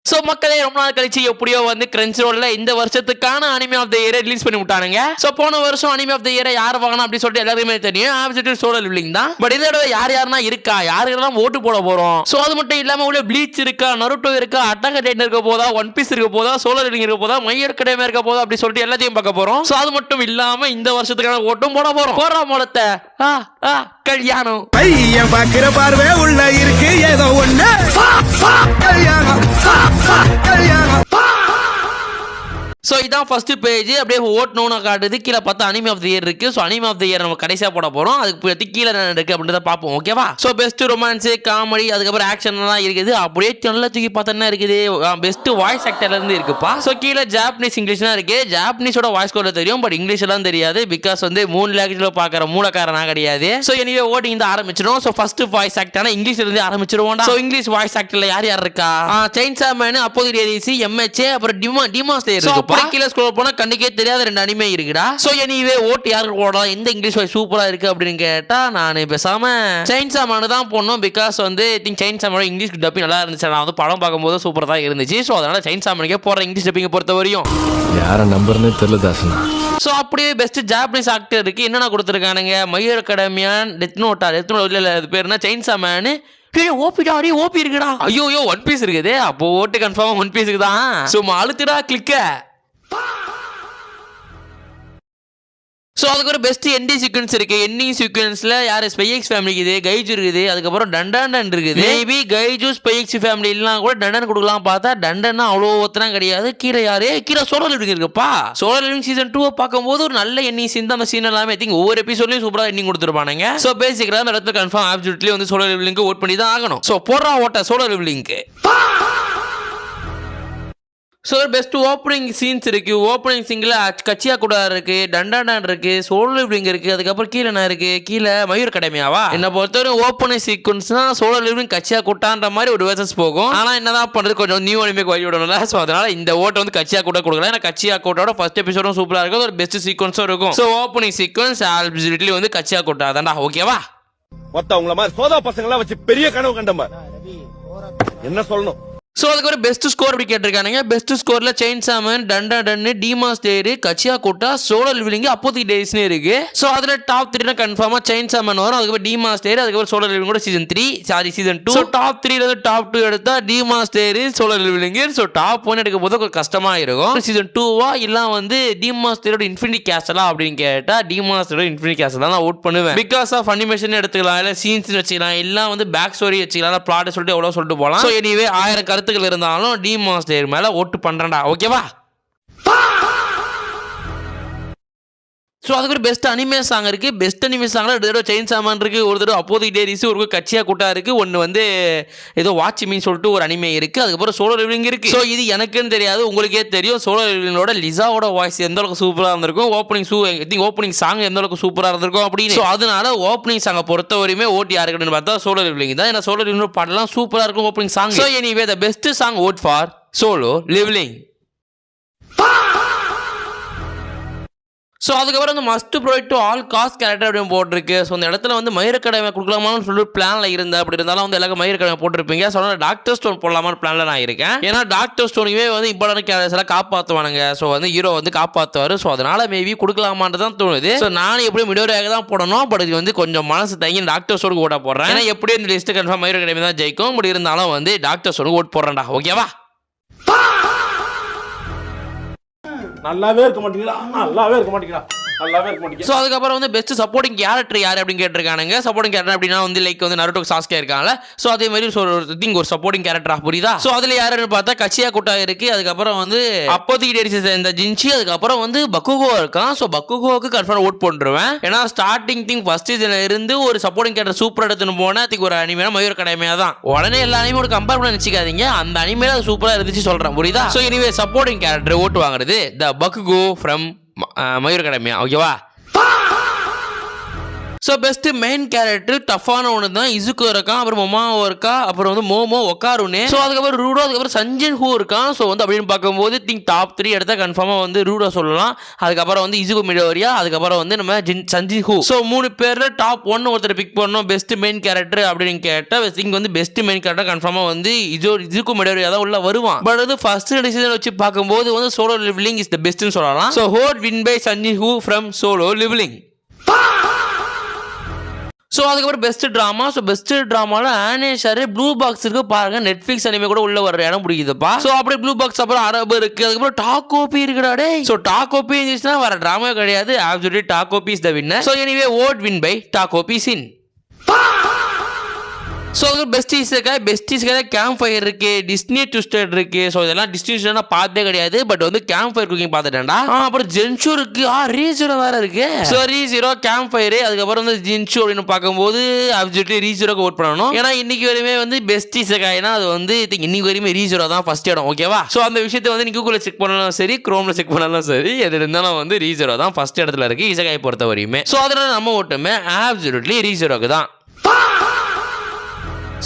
So மக்களே ரொம்ப நாள் கழிச்சு எப்படியோ வந்து கிரன்ச்சிரோல்ல இந்த வருஷத்துக்கான anime of the year release பண்ணி விட்டானுங்க. சோ போன வருஷம் அனிமே ஆஃப் த இயர் யார் வாங்கணும் அப்படி சொல்லிட்டு எல்லாருமே தெரியும், ஆப்சல்யூட் சோலோ லெவலிங் தான். பட் இதோட யாரெல்லாம் இருக்கா, யாருக்கெல்லாம் ஓட்டு போட போறோம். சோ அது மட்டும் இல்லாம உள்ள ப்ளீச் இருக்கா, நருட்டோ இருக்கா, அட்டாக் ஆன் டைட்டன் இருக்க போதா, ஒன் பீஸ் இருக்க போதா, சோலோ லெவலிங் இருக்க போதா, மை ஹீரோ அகாடமியா இருக்க போதா அப்படி சொல்லிட்டு எல்லாத்தையும் பார்க்க போறோம். சோ அது மட்டும் இல்லாம இந்த வருஷத்துக்கான ஓட்டும் போட போறோம். போற மூலத்தை கல்யாணம் பையன் பாக்குற பார்வை உள்ள இருக்கு ஏதோ ஒண்ணு கல்யாணம் கல்யாணம். சோ இதான் ஃபர்ஸ்ட் பேஜ். அப்படியே ஓட்டணும்னு காட்டுது. கீழே பார்த்தா அனிமே ஆஃப் தி இயர் இருக்கு. So anime of the year நம்ம கடைசியா போட போறோம். அதுக்கு கீழே என்ன இருக்கு அப்படின்றத பார்ப்போம். ஓகேவா? சோ பெஸ்ட் ரொமான்ஸ், காமெடி, அதுக்கப்புறம் ஆக்ஷன் எல்லாம் இருக்குது. அப்படியே நல்லா தூக்கி பார்த்தா என்ன இருக்குது, பெஸ்ட் வாய்ஸ் ஆக்டர்ல இருந்து இருக்குப்பா. சோ கீழே ஜாப்பனீஸ் இங்கிலீஷ் தான் இருக்கு. ஜாப்பனீஸோட வாய்ஸ் கோட் தெரியும், பட் இங்கிலீஷ் எல்லாம் தெரியாது. பிகாஸ் வந்து 3 லாங்குவேஜ்ல பாக்குற மூலக்காரனா கிடையாது. சோ எனிவே ஓட்டிங் தான் ஆரம்பிச்சிடும். சோ ஃபர்ஸ்ட் வாய்ஸ் ஆக்டர்னா இங்கிலீஷ்ல இருந்து ஆரம்பிச்சிருவோம். சோ இங்கிலீஷ் வாய்ஸ் ஆக்டர்ல யார் யார் இருக்கா? செயின்சா மேன், அப்போதிரிசி, எம்எச்ஏ, அப்புறம் டிமா ஸ்லேயர் இருக்கு. கீழே ஸ்க்ரோல் பண்ணா கண்ணுக்கே தெரியாத 2 அனிமே இருக்குடா. சோ எனிவே ஓட்டு யாருக்கு போடலாம், எந்த இங்கிலீஷ் வாய்ஸ் சூப்பரா இருக்கு அப்படின்னு கேட்டா நான் பேசாம செயின்சா மேன் தான் போடணும். பிகாஸ் வந்து செயின்சா மேன் இங்கிலீஷ் டப்பிங் நல்லா இருந்துச்சு. நான் வந்து படம் பார்க்கும்போது சூப்பரா தான் இருந்துச்சு. சோ அதனால செயின்சா மேனுக்கே போற இங்கிலீஷ் டப்பிங் பொறுத்த வரையும் யார நம்பர்னே தெரியல தாசனா. சோ அப்படியே பெஸ்ட் ஜாப்பனீஸ் ஆக்டர் இருக்கு. என்னென்ன கொடுத்துருக்கானுங்க, மை ஹீரோ அகாடமியா, டெத் நோட்டா, இல்ல அது பேர் என்ன, செயின்சா மேன், ஓபி இருக்குடா. ஐயோ ஒன் பீஸ் இருக்குது. அப்போ ஓட்டு கன்ஃபார்மா ஒன் பீஸுக்கு தான். சும்மா அழுத்துடா கிளிக்க. ஸோ அதுக்கு ஒரு பெஸ்ட் என்டி சீக்வன்ஸ் இருக்கு. எண்டிங் சீக்வன்ஸ்ல யார் ஸ்பைஎக்ஸ் ஃபேமிலி இருக்குது, கைஜு இருக்குது, அதுக்கப்புறம் டண்டன் இருக்குது. மேபி கைஜு ஸ்பைஎக்ஸ் ஃபேமிலி எல்லாம் கூட டண்டன் கொடுக்கலாம் பார்த்தா டண்டன் அவ்வளோ ஒத்தனம் கிடையாது. கீழே யாரு, கீழே சோலோ லிவிங் இருக்குப்பா. சோலோ லிவிங் சீசன் 2 பார்க்கும்போது ஒரு நல்ல எண்டிங் சீன் தான். அந்த சீன் எல்லாமே ஐ திங்க் ஒவ்வொரு எபிசோட்லையும் சூப்பராக எண்டிங் கொடுத்துருப்பானுங்க. ஸோ பேசிக்கலாக அந்த இடத்துல கன்ஃபார்ம் ஆப்சல்யூட்லி வந்து சோலோ லிவிங்க்கு ஓட் பண்ணி தான் ஆகணும். ஸோ போடுறா ஓட்ட சோலோ லிவிங்க்கு. ஸோ பெஸ்ட் ஓப்பனிங் சீன்ஸ் இருக்கு. ஓப்பனிங் சீன்ல கச்சியா கூட இருக்கு, டண்டான் இருக்கு, சோலோ லிவிங் இருக்கு. அதுக்கப்புறம் கீழே என்ன இருக்கு, கீழே மை ஹீரோ அகாடமியாவா. என்ன பொறுத்தவரை ஓப்பனிங் சீக்வன்ஸ்னா சோலோ லிவிங் கச்சியா கூட்டான்ற மாதிரி ஒரு வேர்சஸ் போகும். ஆனா என்னதான் பண்றது, கொஞ்சம் நியூ அனிமேக்கு வழி விடணும்ல. ஸோ அதனால இந்த ஓட்டை வந்து கச்சியா கூட கொடுக்கலாம். ஏன்னா கச்சியா கூட்டோட ஃபர்ஸ்ட் எபிசோடும் சூப்பரா இருக்கும், ஒரு பெஸ்ட் சீக்வன்ஸும் இருக்கும். ஸோ ஓப்பனிங் சீக்வன்ஸ் ஆல்பிசிட்லி வந்து கச்சியா கூட்டா தான்டா. ஓகேவா? மொத்தவங்கள மாதிரி சோதா பசங்க எல்லாம் வச்சு பெரிய கனவு கண்டமா என்ன சொல்லணும். ஸோ அதுக்கு ஒரு பெஸ்ட் ஸ்கோர் அப்படி கேட்டிருக்கானுங்க. பெஸ்ட் ஸ்கோர்ல chainsaw man, Dandadan, demon slayer, Gachiakuta, solo living, அப்போதி டேஸ்னு இருக்கு. ஸோ அதுல டாப் 3 கன்ஃபார்மா செயின்சா மேன் வரும். அதுக்கப்புறம் டிமா ஸ்லேயர், அதுக்கப்புறம் சோலோ லிவிங் கூட சீசன் 2. ஸோ டாப் 3 டாப் 2 எடுத்தா demon slayer, solo living. So top 1 எடுக்க போது கொஞ்சம் கஷ்டமா இருக்கும். சீசன் 2வா இல்ல வந்து டிமா ஸ்லேயரோட இன்ஃபினிட்டி கேஸ்டலா அப்படின்னு கேட்டா டிமா ஸ்லேயரோட இன்ஃபினிட்டி கேஸ்டல் தான் ஓட் பண்ணுவேன். பிகாஸ் ஆஃப் அனிமேஷன் எடுத்துக்கலாம், இல்ல சீன்ஸ் வச்சுக்கலாம், எல்லாம் வந்து பேக் ஸ்டோரி வச்சுக்கலாம், பிளாட் சொல்லிட்டு எவ்வளவு சொல்லிட்டு போகலாம். ஸோ எனிவே 1000 கருத்துக்கள் இருந்தாலும் டிமா ஸ்லேயர் மேல ஓட்டு பண்றேன்டா. ஓகேவா? ஸோ அதுக்கு ஒரு பெஸ்ட் அனிமே சாங் இருக்கு. பெஸ்ட் அனிமே சாங்ல ஒரு தடவை செயின்சா மேன் இருக்கு, ஒரு தடவை அப்போதைக்கு டேரிஸ், ஒரு கச்சியா கூட்டா இருக்கு, ஒன்று வந்து ஏதோ வாட்ச் மீன் சொல்லிட்டு ஒரு அனிமே இருக்கு, அதுக்கப்புறம் சோலோ லிவிங் இருக்கு. ஸோ இது எனக்குன்னு தெரியாது, உங்களுக்கே தெரியும். சோலோ லிவிங்கோட லிசாவோட வாய்ஸ் எந்த அளவுக்கு சூப்பராக இருந்திருக்கும், ஓப்பனிங் சாங் எந்த அளவுக்கு சூப்பராக இருந்திருக்கும் அப்படின்னு. ஸோ அதனால ஓப்பனிங் சாங்கை பொறுத்த வரையுமே ஓட்டு யாருக்குன்னு பார்த்தா சோலோ லிவிங் தான். ஏன்னா சோலோ லிவிங் பாடலாம் சூப்பராக இருக்கும் opening song. So anyway the best song vote for Solo living. So அதுக்கப்புறம் வந்து must provide to all cast character அப்படின்னு போட்டிருக்கு. ஸோ அந்த இடத்துல வந்து மை ஹீரோ அகாடமியா கொடுக்கலாமான்னு சொல்லிட்டு பிளானில் இருந்தேன். அப்படி இருந்தாலும் வந்து எல்லாருக்கும் மை ஹீரோ அகாடமியா போட்டிருப்பீங்க. ஸோ அதனால் டாக்டர் ஸ்டோன் போடலாமான்னு பிளானில் நான் இருக்கேன். ஏன்னா டாக்டர் ஸ்டோனுமே வந்து இம்பார்ட்டன்ட் கேரக்டர்ஸ் எல்லாம் காப்பாற்றுவானுங்க. ஸோ வந்து ஹீரோ வந்து காப்பாற்றுவார். ஸோ அதனால மேபி கொடுக்கலாமான்னு தான் தோணுது. ஸோ நான் எப்படியும் மிடோரியாக தான் போடணும். பட் இது வந்து கொஞ்சம் மனசு தங்கி டாக்டர் ஸ்டோனுக்கு ஓட்ட போடுறேன். ஏன்னா எப்படியும் இந்த list confirm my hero academy தான் ஜெயிக்கும். பட் இருந்தாலும் வந்து டாக்டர் ஸ்டோனுக்கு ஓட் போடுறேன்டா. ஓகேவா? நல்லாவே இருக்க மாட்டீங்களா. ஸோ அதுக்கப்புறம் வந்து பெஸ்ட் சப்போர்ட்டிங் கேரக்டர் யார் அப்படின்னு கேட்டிருக்கானுங்க. சப்போர்ட்டிங் கேரக்டர் அப்படின்னா வந்து லைக் வந்து நருட்டோ சாஸ்கே இருக்காங்கல்ல. ஸோ அதே மாதிரி ஒரு சப்போர்ட்டிங் கேரக்டரா புரியுதா? ஸோ அதில் யாருன்னு பார்த்தா கச்சியா கூட்டா இருக்கு, அதுக்கப்புறம் வந்து அப்போதைக்கு டேரிஸ் இந்த ஜின்ச்சி, அதுக்கப்புறம் வந்து பக்குகோ இருக்கான். ஸோ பக்குகோவுக்கு கன்ஃபார்ம் ஓட் போட்டுருவேன். ஏன்னா ஸ்டார்டிங் ஃபர்ஸ்ட் இதுல இருந்து ஒரு சப்போர்ட்டிங் கேரக்டர் சூப்பர் எடுத்துன்னு போனா அதுக்கு ஒரு அனிமையான மை ஹீரோ அகாடமியா தான். உடனே எல்லா அனிமையோட கம்பேர் பண்ண நினைச்சிக்காதீங்க, அந்த அனிமையில அது சூப்பரா இருந்துச்சு சொல்றேன், புரியுதா? ஸோ எனிவே சப்போர்ட்டிங் கேரக்டர் ஓட்டு வாங்குறது த பக்குகோ ஃப்ரம் மை ஹீரோ அகாடமியா. ஓகேவா? ஸோ பெஸ்ட் மெயின் கேரக்டர் டஃப்பான ஒன்று தான் இசுக்கு இருக்கான், அப்புறம் மொமாவோ இருக்கா, அப்புறம் வந்து மோமோ ஒக்காருன்னு. ஸோ அதுக்கப்புறம் ரூடோ, அதுக்கப்புறம் சஞ்சின் ஹூ இருக்கான். ஸோ வந்து அப்படின்னு பார்க்கும்போது டாப் 3 எடுத்தா கன்ஃபார்மாக வந்து ரூடோ சொல்லலாம். அதுக்கப்புறம் வந்து இசுகு மிடோரியா, அதுக்கப்புறம் வந்து நம்ம சஞ்சின் ஹூ. ஸோ 3 பேர்ல டாப் 1 ஒருத்தர் பிக் பண்ணோம் பெஸ்ட் மெயின் கேரக்டர் அப்படின்னு கேட்டால் இங்க வந்து பெஸ்ட் மெயின் கேரக்டர் கன்ஃபார்மாக வந்து இசுகு மிடோரியா தான் உள்ள வருவான். பட் வந்து ஃபர்ஸ்ட் டிசிஷன் வச்சு பார்க்கும்போது வந்து சோலோ லிவ்லிங் இஸ் த பெஸ்ட்னு சொல்லலாம். ஸோ ஹோட் வின் பை சஞ்சின் who from solo leveling. So அதுக்கப்புறம் பெஸ்ட் ட்ராமா. ஸோ பெஸ்ட் ட்ராமாவில் ஆனேஷாரு ப்ளூ பாக்ஸ் இருக்கு பாருங்க, நெட்ஃபிளிக்ஸ் அனிமே கூட உள்ள வர இடம் பிடிக்குதுப்பா. ஸோ அப்படியே ப்ளூ பாக்ஸ் அப்புறம் அரபு இருக்கு, அதுக்கப்புறம் டாக்கோபி இருக்குடா டே. ஸோ டாக்கோபி இருந்துச்சுன்னா வர ட்ராமா கிடையாது, absolutely Takopi is the winner. So anyway vote won by Takopi sin. So அது பெஸ்டீஸ்க்காக கேம்ப் ஃபயர் இருக்கு, டிஸ்னி ட்விஸ்டட் இருக்கு. ஸோ இதெல்லாம் டிஸ்னி நான் பார்த்தே கிடையாது, பட் வந்து கேம்ப் ஃபயர் குக்கிங் பார்த்துட்டேன்டா. அப்புறம் ஜென்ஷூ இருக்கு, ரீசீரோ வேற இருக்கு. ஸோ ரீசீரோ கேம்ப் ஃபயர், அதுக்கப்புறம் வந்து ஜென்ஷூ அப்படின்னு பார்க்கும்போது அப்சல்யூட்லி ரீசீரோக்கு ஓட் பண்ணணும். ஏன்னா இன்னைக்கு வரையுமே வந்து பெஸ்டீஸ்க்காகனா அது வந்து இன்னைக்கு வரையுமே ரீசீரோ தான் ஃபர்ஸ்ட் இடம், ஓகேவா? ஸோ அந்த விஷயத்தை வந்து கூகுளில் செக் பண்ணாலும் சரி, குரோம்ல செக் பண்ணாலும் சரி, எது இருந்தாலும் வந்து ரீசீரோ தான் ஃபர்ஸ்ட் இடத்துல இருக்கு இசகாயை பொறுத்த வரையுமே. ஸோ அதனால நம்ம ஓட்டுமே அப்சல்யூட்லி ரீசீரோக்கு தான்.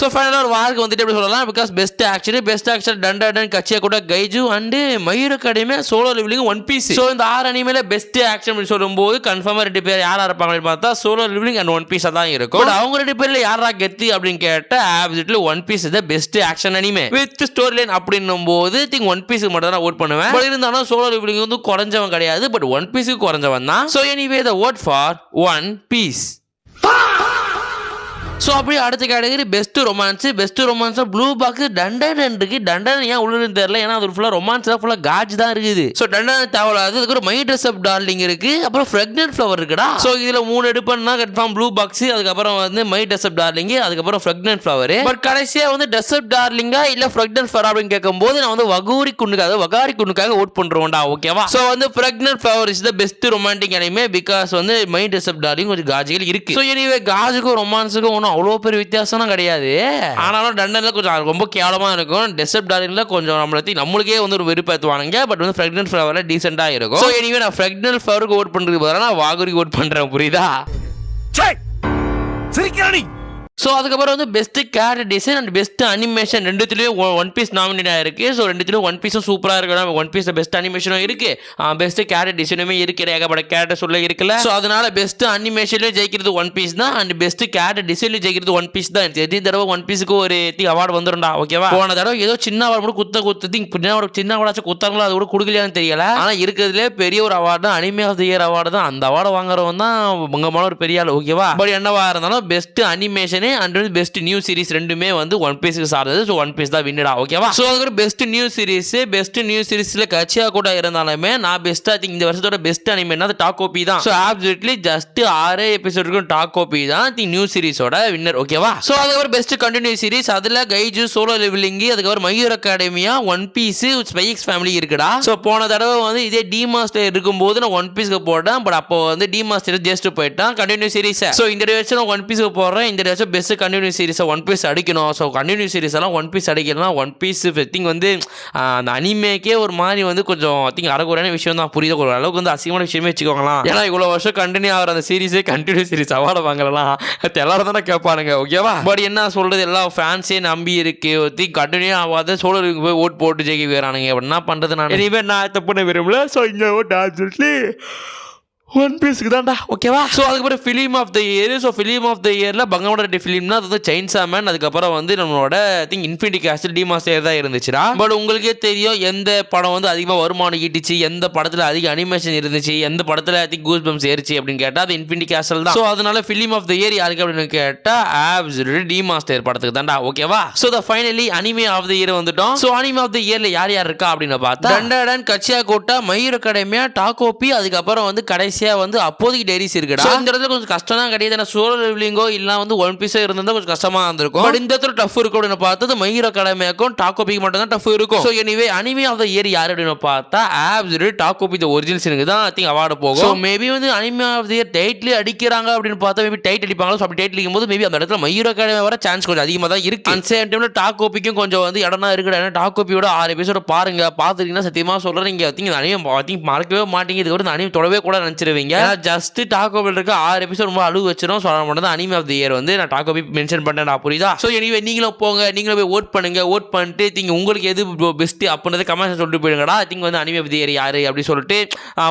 ஸோ ஃபைனலாக ஒரு வாருக்கு வந்துட்டு எப்படி சொல்லலாம், because best action Dandadan Gachiakuta Kaiju and my hero academy solo leveling one piece. So இந்த 6 அனிமேல பெஸ்ட் ஆக்ஷன் அப்படின்னு சொல்லும்போது கன்ஃபார்மாக 2 பேர் யாரா இருப்பாங்கன்னு பார்த்தா சோலோ லிவ்லிங் அண்ட் ஒன் பீஸாக தான் இருக்கும். பட் அவங்க 2 பேர்ல யாரா கெத்து அப்படின்னு கேட்டால் absolutely One Piece is the best action anime with story line அப்படின்னும் போது ஒன் பீஸுக்கு மட்டும் தான் ஓட் பண்ணுவேன். பட் இருந்தாலும் சோலோ லிவ்லிங் வந்து குறைஞ்சவன் கிடையாது, பட் ஒன் பீஸுக்கு குறைஞ்சவன் தான். So anyway the vote for One piece. So அப்படியே அடுத்த category best romance Blue Box Dandadan இருக்கு. டண்டன் ஏன் உள்ளுன்னு தெரியல, ஏன்னா அது ஃபுல்லாக ரொமான்ஸ் தான், ஃபுல்லாக காஜ் தான் இருக்குது. ஸோ டண்டன் தேவையில்லாது. அதுக்கப்புறம் மை ட்ரெஸ் அப் டார்லிங் இருக்கு, அப்புறம் ஃப்ரெக்னன்ட் ஃப்ளவர் இருக்குடா. ஸோ இதில் 3 எடுப்பேன்னா கன்ஃபார்ம் ப்ளூ பாக்ஸ், அதுக்கப்புறம் வந்து மை ட்ரெஸ் அப் டார்லிங், அதுக்கப்புறம் ஃப்ரெக்னன்ட் ஃப்ளவர். பட் கடைசியாக வந்து ட்ரெஸ் அப் டார்லிங்கா இல்லை ஃப்ரெக்னன்ட் ஃப்ளவர் அப்படின்னு கேட்கும்போது நான் வந்து வகாரி குண்டுக்காக ஓட் பண்ணுறோம்டா, ஓகேவா? ஸோ வந்து fragrant flower is the best romantic anime because வந்து மை ட்ரெஸ் அப் டார்லிங் கொஞ்சம் காஜுகள் இருக்கு. ஸோ எனிவே காஜுக்கும் ரொமான்ஸுக்கும் ஒன்றும் அவ்வளோ பெரிய வித்தியாசம் கிடையாது. ஆனாலும் டண்டன்ல கொஞ்சம் ரொம்ப கேவலமா இருக்கும். டெசர்ட் டார்லிங்ல கொஞ்சம் நம்மளுக்கே வந்து ஒரு வெறுப்பேத்துவானுங்க. பட் வந்து ஃப்ரெக்னன்ட் ஃப்ளவர்ல டீசெண்டா இருக்கும். ஸோ எனிவே நான் ஃப்ரெக்னன்ட் ஃப்ளவருக்கு ஓட் பண்றதுக்கு பதிலாக நான் வாகுரிக்கு ஓட் பண்றேன், புரியுதா? சிரிக்கிறானி. ஸோ அதுக்கப்புறம் வந்து best character design and best animation ரெண்டுத்துலேயும் ஒன் பீஸ் நாமினேட் ஆயிருக்கு. ஸோ ரெண்டுத்துலேயும் ஒன் பீஸும் சூப்பராக இருக்கு. ஒன் பீஸ் பெஸ்ட் அனிமேஷனும் இருக்கு, பெஸ்ட் கேரக்டர் டிசைனுமே இருக்கு, ஏகப்பட்ட கேரக்டர்ஸ் உள்ள இருக்குல்ல. ஸோ அதனால பெஸ்ட் அனிமேஷன்லையும் ஜெயிக்கிறது ஒன் பீஸ் தான் அண்ட் பெஸ்ட் கேரக்டர் டிசைன்லையும் ஜெயிக்கிறது ஒன் பீஸ் தான். எதி தடவை ஒன் பீஸுக்கு ஒரு அவார்டு வந்துடும்டா, ஓகேவா? போன தடவை ஏதோ சின்ன அவார்டு கூட சின்ன அவார்டாச்சும் குத்தாங்களோ, அது கூட கொடுக்கலையான்னு தெரியல. ஆனால் இருக்கிறதுலே பெரிய ஒரு அவார்டு தான் anime of the year award தான். அந்த அவார்டு வாங்குறவன் தான் பங்கமான ஒரு பெரிய ஆள், ஓகேவா? பட் என்னவா இருந்தாலும் best animation and best new series ரெண்டுமே வந்து ஒன் பீஸ்க்கு சார்ந்தது. ஸோ ஒன் பீஸ் தான் வின்டா, ஓகேவா? ஸோ அதுக்கு பெஸ்ட் நியூ சீரிஸ்ல கச்சியா கூட இருந்தாலுமே நான் பெஸ்டா திங்க் இந்த வருஷத்தோட பெஸ்ட் அனிமேனா டாக்கோபி தான். ஸோ ஆப்சல்யூட்லி ஜஸ்ட் 6 எபிசோடுக்கும் டாக்கோபி தான் திங்க் நியூ சீரிஸோட வின்னர், ஓகேவா? ஸோ அதுக்கப்புறம் பெஸ்ட் கண்டினியூ சீரிஸ் அதுல கைஜு சோலோ லெவலிங், அதுக்கப்புறம் My Hero Academia One Piece Spy X Family இருக்குடா. ஸோ போன தடவை வந்து இதே டி மாஸ்டர் இருக்கும்போது நான் ஒன் பீஸ்க்கு போட்டேன். பட் அப்போ வந்து டி மாஸ்டர் ஜஸ்ட் போயிட்டான் கண்டினியூ சீரிஸ். ஸோ இந்த வருஷம் நான் ஒன் பீஸ்க்கு போடுறேன். இந்த வருஷம் பெஸ்ட் கண்டினியூ சீரிஸை ஒன் பீஸ் அடிக்கணும். ஸோ கண்டினியூ சீரிஸ் எல்லாம் ஒன் பீஸ் அடிக்கலாம். ஒன் பீஸ் திங்க் வந்து அந்த அனிமேக்கே ஒரு மாதிரி வந்து கொஞ்சம் திங்க் அறகுறையான விஷயம் தான், புரியுது. ஒரு அளவுக்கு வந்து அசிங்கமான விஷயமே வச்சுக்கோங்களேன். ஏன்னா இவ்வளோ வருஷம் கண்டினியூ ஆகிற அந்த சீரிஸே கண்டினியூ சீரிஸ் அவார்டு வாங்கலாம் எல்லாரும் தானே கேட்பானுங்க, ஓகேவா? பட் என்ன சொல்றது, எல்லாம் ஃபேன்ஸே நம்பி இருக்கு திங்க் கண்டினியூ ஆகாத சோழருக்கு போய் ஓட் போட்டு ஜெயிக்க வேறானுங்க. என்ன பண்றது, நான் தப்புன்னு விரும்பல. ஸோ இங்கே ஓட் ஆப்சல்யூட்லி ஒன் பீஸ்க்கு தான்டா, ஓகேவா? ஸோ அதுக்கப்புறம் film of the year. So film of the இயரில் பங்கமோட ஃபிலிம்னா அது வந்து செயின்சா மேன், அதுக்கப்புறம் வந்து நம்மளோட think Infinity Castle the Master தான் இருந்துச்சுடா. பட் உங்களுக்கே தெரியும் எந்த படம் வந்து அதிகமாக வருமானம் ஈட்டுச்சு, எந்த படத்தில் அதிக அனிமேஷன் இருந்துச்சு, எந்த படத்தில் திங்க் கூஸ் பம்ஸ் ஏறிச்சு அப்படின்னு கேட்டால் அது இன்ஃபினிட்டி கேஸ்டில் தான். ஸோ அதனால ஃபிலிம் ஆஃப் த இயர் யாருக்கு அப்படின்னு கேட்டால் ஆப்சல்யூட்லி டி மாஸ்டர் படத்துக்கு தான்டா, ஓகேவா? So the finally anime of the year வந்துட்டோம். ஸோ அனிமே ஆஃப் த இயரில் யார் இருக்கா அப்படின்னு பார்த்தா Dandadan Gachiakuta My Hero Academia Takopi, அதுக்கப்புறம் வந்து கடைசியாக வந்து அப்போதைக்கு டைரிஸ் இருக்குடா. இந்த இடத்துல கொஞ்சம் கஷ்டம் தான் கிடையாது. சோலோ லெவலிங்கோ இல்ல வந்து ஒன் பீஸோ இருந்தா கொஞ்சம் கஷ்டமா இருந்திருக்கும். பட் இந்த இடத்துல டஃப் இருக்கும் அப்படின்னு பார்த்தது மயூர் அகாடமியாக்கும் டாக்கோபிக்கு மட்டும் தான் டஃப் இருக்கும். So anyway anime of the year யார் அப்படின்னு பார்த்தா ஆப்சல்யூட்லி டாக்கோபி த ஒரிஜினல்ஸுக்கு தான் ஐ திங்க் அவார்டு போகும். ஸோ மேபி வந்து anime of the year title அடிக்கிறாங்க அப்படின்னு பார்த்தா மேபி டைட் அடிப்பாங்களோ. ஸோ அப்படி டைட்டில் அடிக்கும் போது மேபி அந்த இடத்துல மயூர் அகாடமி வர சான்ஸ் கொஞ்சம் அதிகமாக தான் இருக்கு. அந்த சேம் டைம்ல டாக்கோபிக்கும் கொஞ்சம் வந்து இடம்னா இருக்குடா. ஏன்னா டாக்கோபியோட 6 எபிசோட பாருங்க, பார்த்துட்டீங்கன்னா சத்தியமா சொல்றேன், நீங்க அனிமே மறக்கவே மாட்டீங்க. இதுக்கு அனிமே தொடவே கூட நினைச்சிருவேன். கொடுத்துருவீங்க. ஜஸ்ட் டாக்கோ பெல் இருக்க 6 எபிசோட் ரொம்ப அழுவு வச்சிரும். ஸோ அதனால மட்டும் தான் அனிமே ஆஃப் தி இயர் வந்து நான் டாக்கோ பி மென்ஷன் பண்ணேன். புரியுதா? ஸோ எனிவே நீங்களும் போங்க, நீங்களும் போய் ஓட் பண்ணுங்க. ஓட் பண்ணிட்டு திங்க உங்களுக்கு எது பெஸ்ட் அப்படின்றத கமெண்ட்ஸ் சொல்லிட்டு போயிடுங்கடா. திங்க வந்து அனிமே ஆஃப் தி இயர் யாரு அப்படி சொல்லிட்டு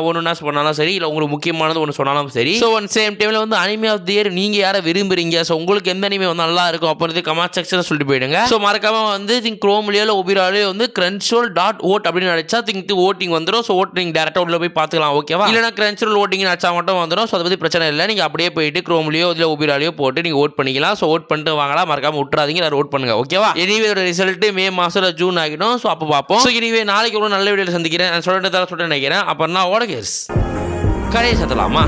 ஒன்றுனா சொன்னாலும் சரி, இல்லை உங்களுக்கு முக்கியமானது ஒன்று சொன்னாலும் சரி. ஸோ ஒன் சேம் டைமில் வந்து அனிமே ஆஃப் தி இயர் நீங்கள் யாரை விரும்புறீங்க, ஸோ உங்களுக்கு எந்த அனிமே வந்து நல்லா இருக்கும் அப்படின்றது கமெண்ட் செக்ஷனில் சொல்லிட்டு போயிடுங்க. ஸோ மறக்காம வந்து திங்க் குரோம்லேயோ இல்லை ஒபிராலேயோ வந்து crunchyroll.vote அப்படின்னு நினைச்சா திங்க் ஓட்டிங் வந்துடும். ஸோ ஓட்டிங் டேரக்டாக உள்ள போய் பார்த்துக்கலாம். ஓகேவா? இல்லைனா Crunchyroll ஓட்டிங் நினச்சா மட்டும் வந்துடும். ஸோ அதை பற்றி பிரச்சனை இல்லை. நீங்கள் அப்படியே போயிட்டு குரோம்லேயோ இல்லை ஒபிராலேயோ போட்டு நீங்கள் ஓட் பண்ணிக்கலாம். ஸோ ஓட் பண்ணிட்டு வாங்கலாம், மறக்காம விட்டுறாதீங்க, எல்லாரும் ஓட் பண்ணுங்க. ஓகேவா? எனிவே ரிசல்ட் மே மாசம் ஜூன் ஆகிடும். ஸோ அப்போ பார்ப்போம். ஸோ எனிவே நாளைக்கு ஒரு நல்ல வீடியோவில் சந்திக்கிறேன். சொல்லிட்டு நினைக்கிறேன். அப்புறம் நான் ஓடகேஸ் கடையை சத்தலாமா?